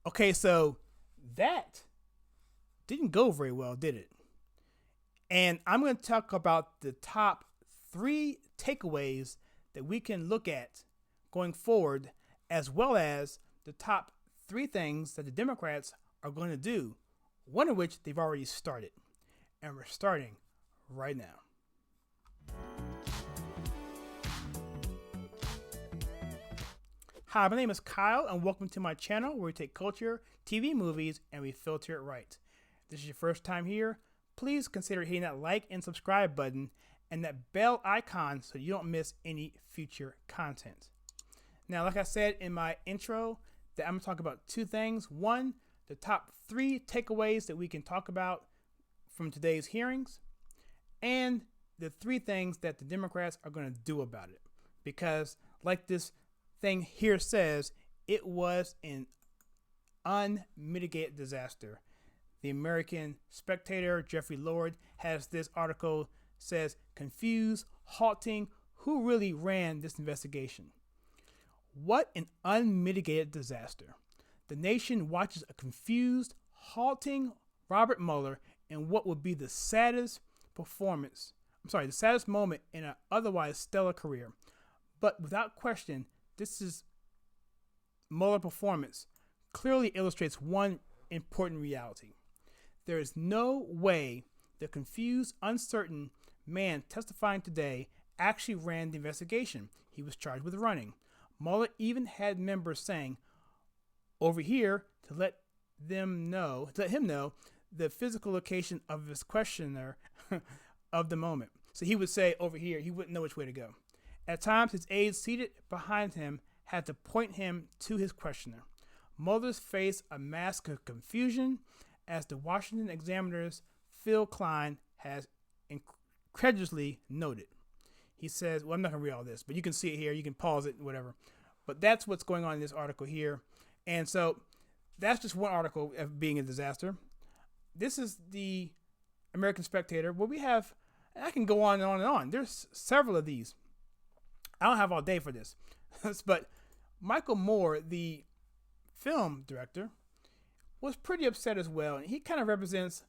Okay, so that didn't go very well, did it? And I'm going to talk about the top three takeaways that we can look at going forward, as well as the top three things that the Democrats are going to do, one of which they've already started. And we're starting right now. Hi, my name is Kyle, and welcome to my channel where we take culture, TV, movies, and we filter it right. If this is your first time here, please consider hitting that like and subscribe button and that bell icon so you don't miss any future content. Now, like I said in my intro, that I'm going to talk about two things. One, the top three takeaways that we can talk about from today's hearings, and the three things that the Democrats are going to do about it. Because, like this thing here says, it was an unmitigated disaster. The American Spectator, Jeffrey Lord, has this article, says, confused, halting, who really ran this investigation? What an unmitigated disaster. The nation watches a confused, halting Robert Mueller in what would be the saddest the saddest moment in an otherwise stellar career. But without question, this is Mueller performance clearly illustrates one important reality. There is no way the confused, uncertain man testifying today actually ran the investigation he was charged with running. Mueller even had members saying over here to let him know the physical location of his questioner of the moment. So he would say over here, he wouldn't know which way to go. At times, his aides seated behind him had to point him to his questioner. Mueller's faced a mask of confusion, as the Washington Examiner's Phil Klein has incredulously noted. He says, well, I'm not going to read all this, but you can see it here. You can pause it, whatever. But that's what's going on in this article here. And so that's just one article of being a disaster. This is the American Spectator, where we have, and I can go on and on and on. There's several of these. I don't have all day for this. But Michael Moore, the film director, was pretty upset as well. And he kind of represents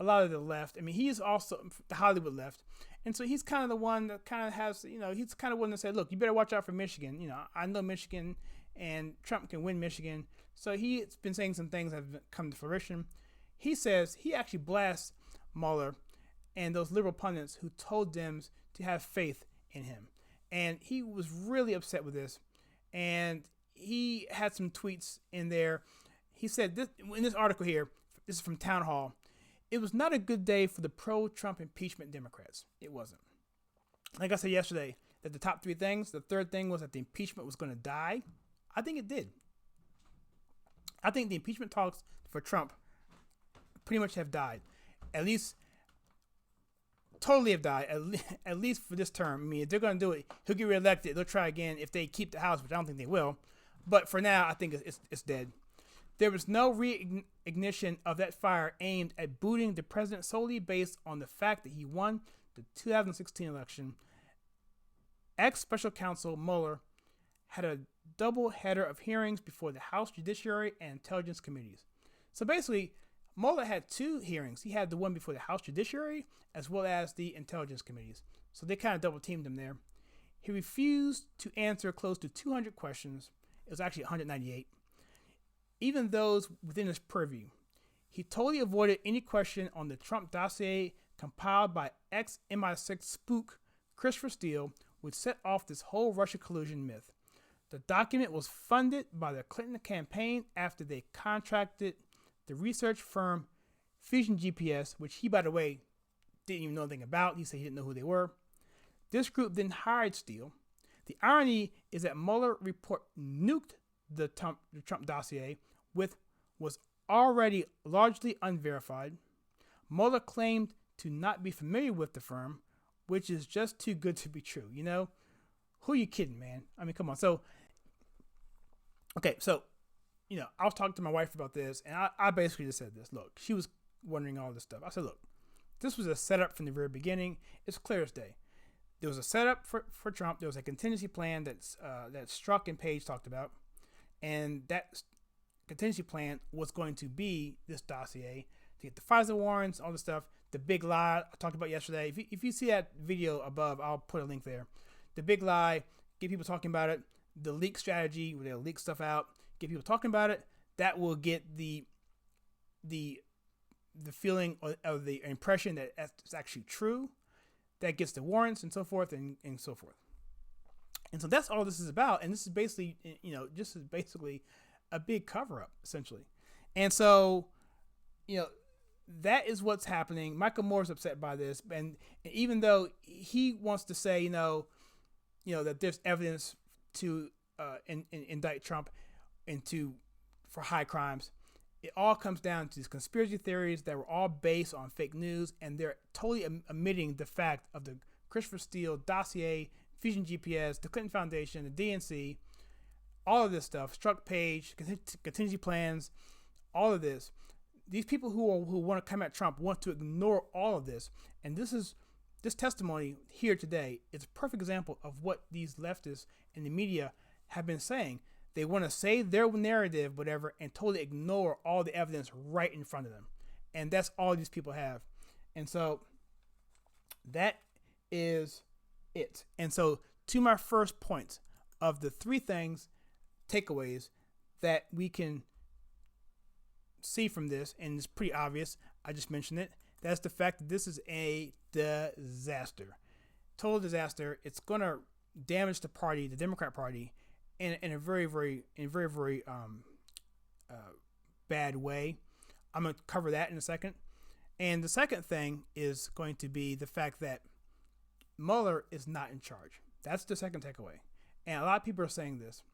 a lot of the left. I mean, he's also the Hollywood left. And so he's kind of the one that kind of has, he's kind of one that said, look, you better watch out for Michigan. I know Michigan and Trump can win Michigan. So he's been saying some things that have come to fruition. He says he actually blasts Mueller and those liberal pundits who told Dems to have faith in him. And he was really upset with this. And he had some tweets in there. He said this in this article here, this is from Town Hall. It was not a good day for the pro-Trump impeachment Democrats. It wasn't. Like I said yesterday, that the top three things, the third thing was that the impeachment was going to die. I think it did. I think the impeachment talks for Trump pretty much have died. At least totally have died, at least for this term. I mean, if they're going to do it, he'll get reelected. They'll try again if they keep the House, which I don't think they will. But for now, I think it's dead. There was no reignition of that fire aimed at booting the president solely based on the fact that he won the 2016 election. Ex-special counsel Mueller had a double header of hearings before the House Judiciary and Intelligence Committees. So basically, Mueller had two hearings. He had the one before the House Judiciary as well as the Intelligence Committees. So they kind of double teamed him there. He refused to answer close to 200 questions. It was actually 198. Even those within his purview. He totally avoided any question on the Trump dossier compiled by ex-MI6 spook Christopher Steele, which set off this whole Russia collusion myth. The document was funded by the Clinton campaign after they contracted the research firm Fusion GPS, which he, by the way, didn't even know anything about. He said he didn't know who they were. This group then hired Steele. The irony is that Mueller report nuked the Trump dossier, with was already largely unverified. Mueller claimed to not be familiar with the firm, which is just too good to be true. Who are you kidding, man? I mean, come on. So, okay, I was talking to my wife about this, and I basically just said this. Look, she was wondering all this stuff. I said, look, this was a setup from the very beginning. It's clear as day. There was a setup for Trump. There was a contingency plan that Strzok and Page talked about, and that contingency plan was going to be this dossier to get the FISA warrants, all the stuff. The big lie I talked about yesterday. If you see that video above, I'll put a link there. The big lie, get people talking about it. The leak strategy, where they'll leak stuff out, get people talking about it. That will get the feeling or the impression that it's actually true. That gets the warrants and so forth and so forth. And so that's all this is about. And this is basically, just basically a big cover up, essentially. And so, that is what's happening. Michael Moore's upset by this. And even though he wants to say, that there's evidence to indict Trump for high crimes, it all comes down to these conspiracy theories that were all based on fake news, and they're totally omitting the fact of the Christopher Steele dossier, Fusion GPS, the Clinton Foundation, the DNC, all of this stuff, Struck Page, contingency plans, all of this. These people who want to come at Trump want to ignore all of this, and this testimony here today is a perfect example of what these leftists in the media have been saying. They want to say their narrative, whatever, and totally ignore all the evidence right in front of them. And that's all these people have. And so that is it. And so to my first point of the three takeaways that we can see from this, and it's pretty obvious, I just mentioned it, that's the fact that this is a disaster. Total disaster. It's going to damage the party, the Democrat Party, in a very, very bad way. I'm going to cover that in a second. And the second thing is going to be the fact that Mueller is not in charge. That's the second takeaway. And a lot of people are saying this.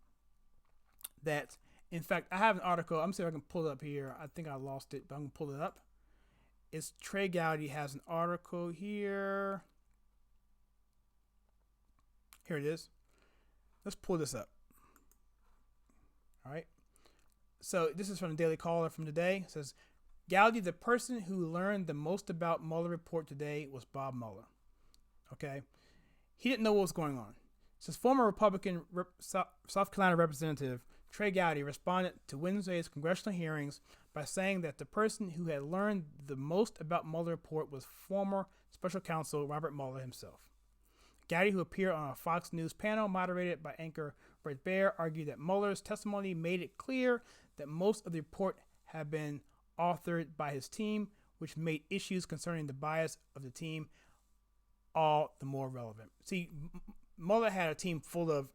That, in fact, I have an article. I'm seeing if I can pull it up here. I think I lost it, but I'm going to pull it up. It's Trey Gowdy has an article here. Here it is. Let's pull this up. All right. So this is from the Daily Caller from today. It says, Gowdy, the person who learned the most about Mueller report today was Bob Mueller. Okay. He didn't know what was going on. It says former Republican South Carolina Representative Trey Gowdy responded to Wednesday's congressional hearings by saying that the person who had learned the most about Mueller report was former special counsel Robert Mueller himself. Gowdy, who appeared on a Fox News panel moderated by anchor Bret Baier, argued that Mueller's testimony made it clear that most of the report had been authored by his team, which made issues concerning the bias of the team all the more relevant. See, Mueller had a team full of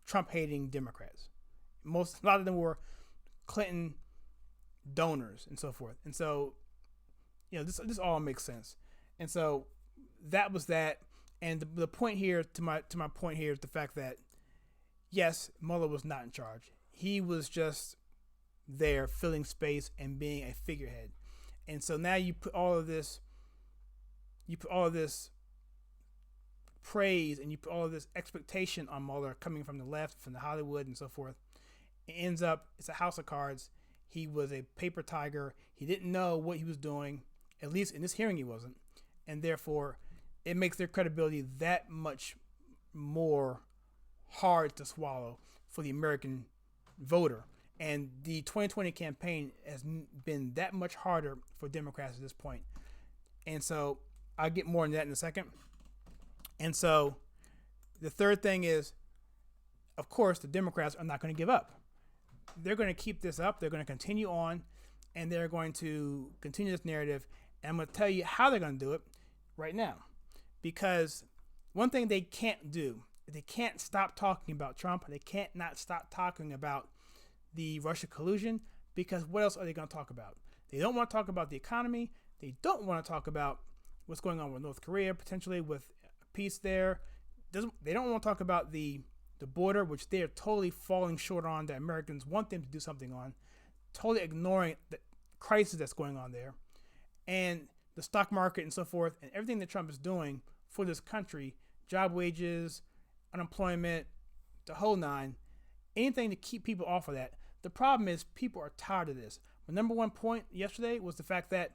Trump-hating Democrats. A lot of them were Clinton donors and so forth. And so, this all makes sense. And so that was that. And the point here, to my point here, is the fact that, yes, Mueller was not in charge. He was just there filling space and being a figurehead. And so now you put all of this praise and you put all of this expectation on Mueller coming from the left, from the Hollywood and so forth. It ends up, it's a house of cards. He was a paper tiger. He didn't know what he was doing. At least in this hearing, he wasn't. And therefore, it makes their credibility that much more hard to swallow for the American voter. And the 2020 campaign has been that much harder for Democrats at this point. And so I'll get more into that in a second. And so the third thing is, of course, the Democrats are not going to give up. They're going to keep this up. They're going to continue on, and they're going to continue this narrative. And I'm going to tell you how they're going to do it right now. Because one thing they can't do, they can't stop talking about Trump. They can't not stop talking about the Russia collusion, because what else are they going to talk about? They don't want to talk about the economy. They don't want to talk about what's going on with North Korea, potentially with peace there. They don't want to talk about the border, which they are totally falling short on, that Americans want them to do something on, totally ignoring the crisis that's going on there, and the stock market and so forth, and everything that Trump is doing for this country, job wages, unemployment, the whole nine, anything to keep people off of that. The problem is people are tired of this. My number one point yesterday was the fact that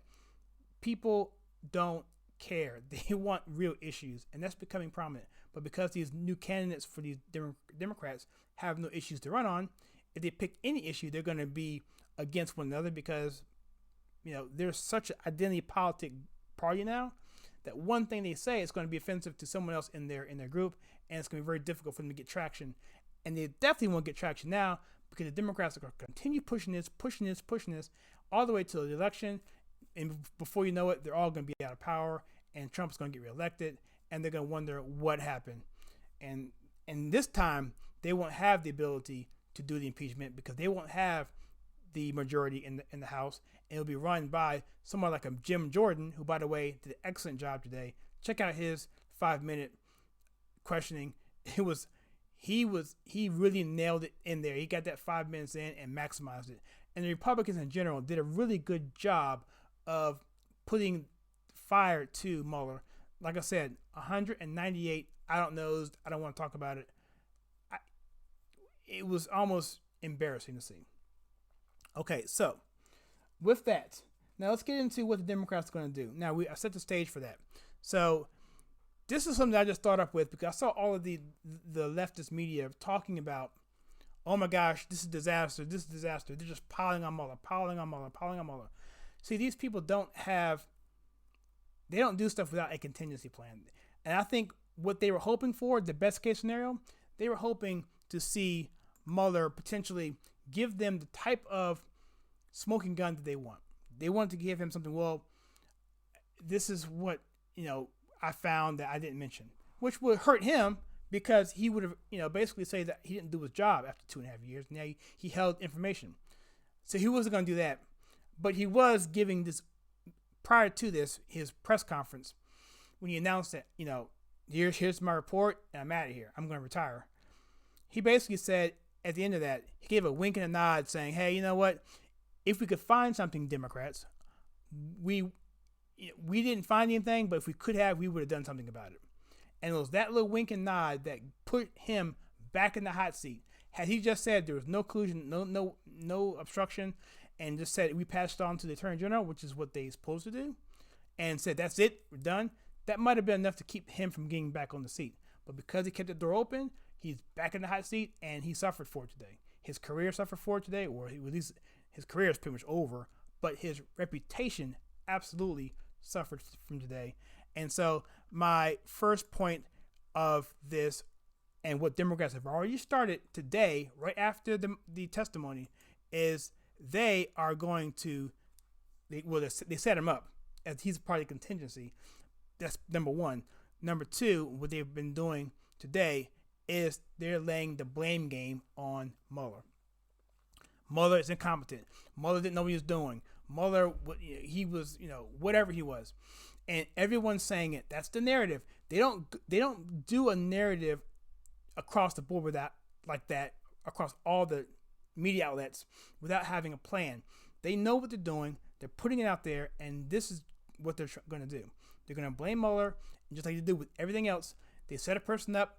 people don't care. They want real issues, and that's becoming prominent. But because these new candidates for these Democrats have no issues to run on, if they pick any issue, they're going to be against one another because, there's such an identity politic party now that one thing they say is going to be offensive to someone else in their group, and it's going to be very difficult for them to get traction. And they definitely won't get traction now because the Democrats are going to continue pushing this all the way till the election. And before you know it, they're all going to be out of power, and Trump's going to get reelected, and they're going to wonder what happened. And this time, they won't have the ability to do the impeachment because they won't have the majority in the House, and it'll be run by someone like a Jim Jordan, who, by the way, did an excellent job today. Check out his 5-minute questioning. He really nailed it in there. He got that 5 minutes in and maximized it. And the Republicans in general did a really good job of putting fire to Mueller. Like I said, 198 I don't knows. I don't want to talk about it. It was almost embarrassing to see. Okay, so with that, now let's get into what the Democrats are going to do. Now, I set the stage for that. So this is something that I just thought up with because I saw all of the leftist media talking about, oh my gosh, this is disaster. They're just piling on Mueller. See, these people don't do stuff without a contingency plan. And I think what they were hoping for, the best case scenario, they were hoping to see Mueller potentially give them the type of smoking gun that they want. They wanted to give him something, well, this is what, I found that I didn't mention, which would hurt him because he would have, basically say that he didn't do his job after 2.5 years. Now he held information. So he wasn't going to do that. But he was giving this, prior to this, his press conference, when he announced that, here's my report, and I'm out of here. I'm going to retire. He basically said at the end of that, he gave a wink and a nod saying, hey, you know what? If we could find something, Democrats, we didn't find anything, but if we could have, we would have done something about it. And it was that little wink and nod that put him back in the hot seat. Had he just said there was no collusion, no obstruction, and just said we passed on to the Attorney General, which is what they're supposed to do, and said that's it, we're done, that might have been enough to keep him from getting back on the seat. But because he kept the door open, he's back in the hot seat, and he suffered for it today. His career suffered for it today, or at least his career is pretty much over, but his reputation absolutely suffered from today. And so my first point of this, and what Democrats have already started today, right after the testimony, is they are going to, they set him up as he's part of the contingency. That's number one. Number two, what they've been doing today is they're laying the blame game on Mueller. Mueller is incompetent. Mueller didn't know what he was doing. Mueller, he was, whatever he was. And everyone's saying it. That's the narrative. They don't do a narrative across the board like that, across all the media outlets without having a plan. They know what they're doing. They're putting it out there, and this is what they're going to do. They're going to blame Mueller, and just like they do with everything else, they set a person up,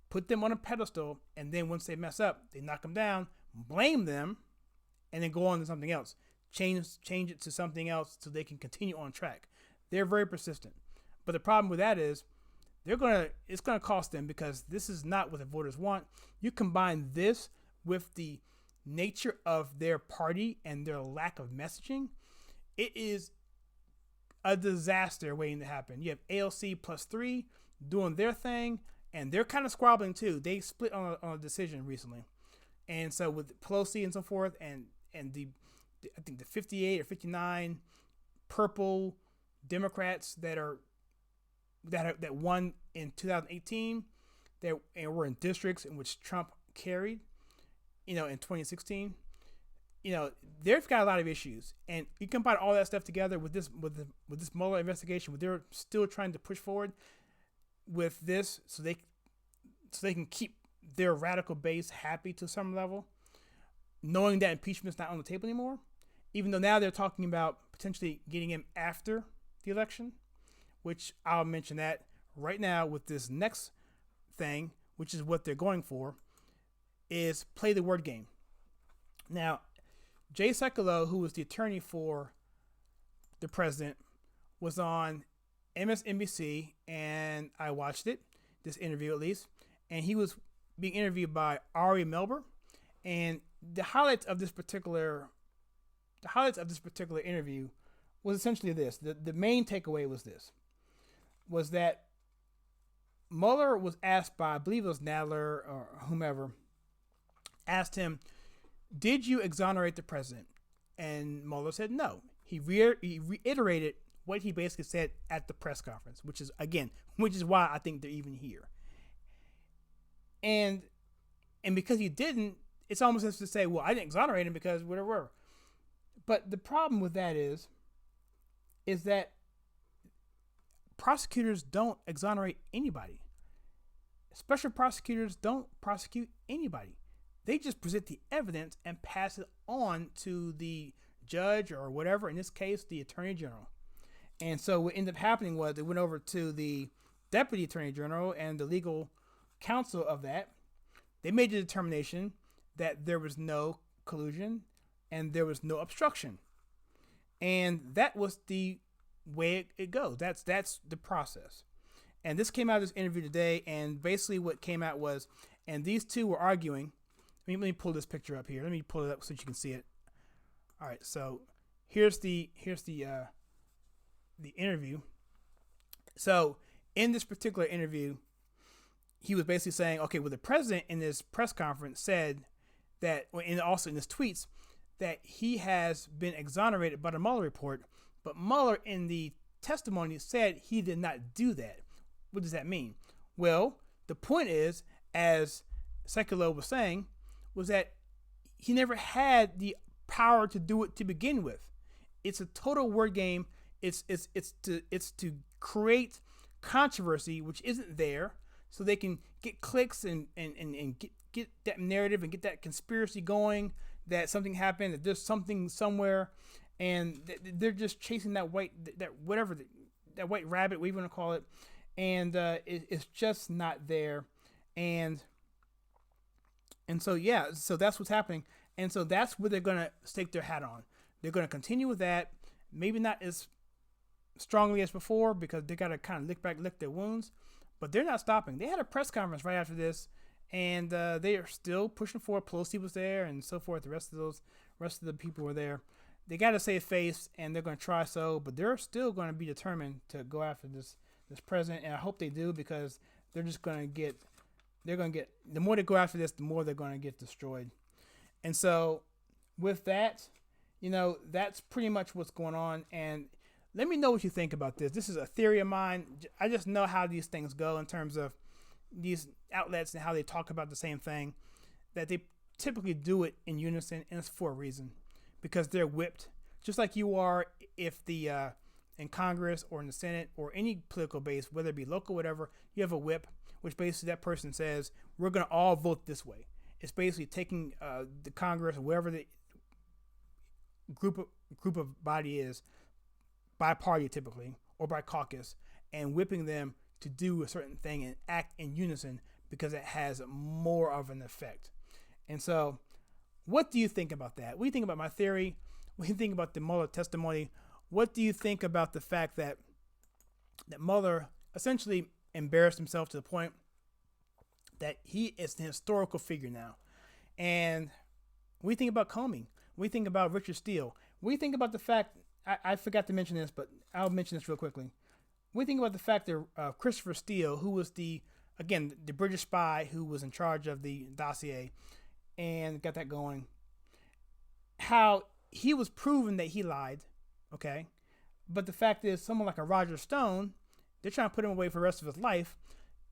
put them on a pedestal, and then once they mess up, they knock them down, blame them, and then go on to something else. Change it to something else so they can continue on track. They're very persistent. But the problem with that is it's gonna cost them, because this is not what the voters want. You combine this with the nature of their party and their lack of messaging, it is a disaster waiting to happen. You have ALC plus 3 doing their thing, and they're kind of squabbling too. They split on a decision recently. And so with Pelosi and so forth, and the I think the 58 or 59 purple Democrats that won in 2018, and were in districts in which Trump carried, in 2016, they've got a lot of issues, and you combine all that stuff together with this Mueller investigation, where they're still trying to push forward with this, so they can keep their radical base happy to some level, knowing that impeachment's not on the table anymore. Even though now they're talking about potentially getting him after the election, which I'll mention that right now with this next thing, which is what they're going for, is play the word game. Now, Jay Sekulow, who was the attorney for the president, was on MSNBC, and I watched it, this interview at least, and he was being interviewed by Ari Melber, and the highlights of this particular interview was essentially this. The main takeaway was that Mueller was asked by, I believe it was Nadler or whomever, asked him, did you exonerate the president? And Mueller said no. He reiterated what he basically said at the press conference, which is why I think they're even here. And because he didn't, it's almost as to say, well, I didn't exonerate him because whatever. But the problem with that is that prosecutors don't exonerate anybody. Special prosecutors don't prosecute anybody. They just present the evidence and pass it on to the judge or whatever, in this case, the attorney general. And so what ended up happening was it went over to the deputy attorney general and the legal counsel of that. They made the determination that there was no collusion and there was no obstruction. And that was the way it goes. That's the process. And this came out of this interview today, and basically what came out was, and these two were arguing. Let me pull this picture up here. Let me pull it up so you can see it. All right, so here's the interview. So in this particular interview, he was basically saying, okay, well, the president in this press conference said that, and also in his tweets, that he has been exonerated by the Mueller report, but Mueller in the testimony said he did not do that. What does that mean? Well, the point is, as Sekulow was saying, was that he never had the power to do it to begin with. It's a total word game. It's to create controversy which isn't there, so they can get clicks and get that narrative and get that conspiracy going, that something happened, that there's something somewhere, and they're just chasing that white rabbit, we want to call it, and it's just not there, and so so that's what's happening, and so that's what they're gonna stake their hat on. They're gonna continue with that, maybe not as strongly as before because they gotta kind of lick their wounds, but they're not stopping. They had a press conference right after this, and they are still pushing forward. Pelosi was there, and so forth. The rest of the people were there. They got to save face, and they're going to try so, but they're still going to be determined to go after this president, and I hope they do, because they're just going to get. The more they go after this, the more they're going to get destroyed. And so, with that, that's pretty much what's going on. And let me know what you think about this. This is a theory of mine. I just know how these things go in terms of these outlets and how they talk about the same thing, that they typically do it in unison, and it's for a reason, because they're whipped, just like you are if in Congress or in the Senate or any political base, whether it be local, whatever, you have a whip, which basically that person says, we're going to all vote this way. It's basically taking the Congress or wherever the group of body is, by party typically, or by caucus, and whipping them to do a certain thing and act in unison because it has more of an effect. And so, what do you think about that? What do you think about my theory? What do you think about the Mueller testimony? What do you think about the fact that Mueller essentially embarrassed himself to the point that he is an historical figure now? And what do you think about Comey? What do you think about Richard Steele? What do you think about the fact, I forgot to mention this, but I'll mention this real quickly. What do you think about the fact that Christopher Steele, who was the British spy who was in charge of the dossier and got that going, how he was proven that he lied, okay? But the fact is, someone like a Roger Stone, they're trying to put him away for the rest of his life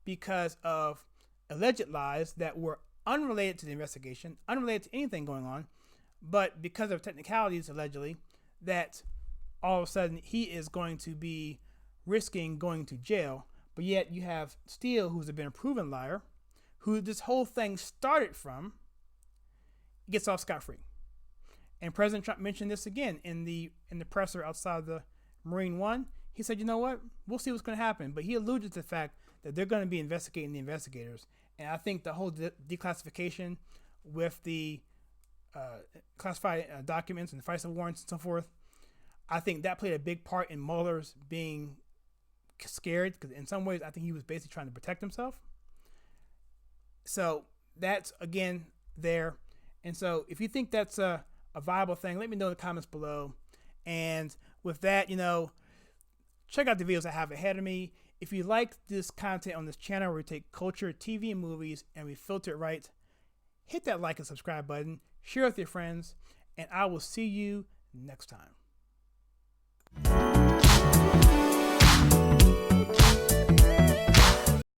because of alleged lies that were unrelated to the investigation, unrelated to anything going on, but because of technicalities, allegedly, that all of a sudden he is going to be risking going to jail. But yet you have Steele, who's been a proven liar, who this whole thing started from, gets off scot-free. And President Trump mentioned this again in the presser outside the Marine One. He said, you know what? We'll see what's going to happen. But he alluded to the fact that they're going to be investigating the investigators. And I think the whole declassification with the classified documents and the FISA warrants and so forth, I think that played a big part in Mueller's being scared, because in some ways I think he was basically trying to protect himself. So that's again there. And so if you think that's a viable thing, let me know in the comments below. And with that, check out the videos I have ahead of me. If you like this content on this channel where we take culture, TV, and movies and we filter it right, hit that like and subscribe button, share with your friends, and I will see you next time.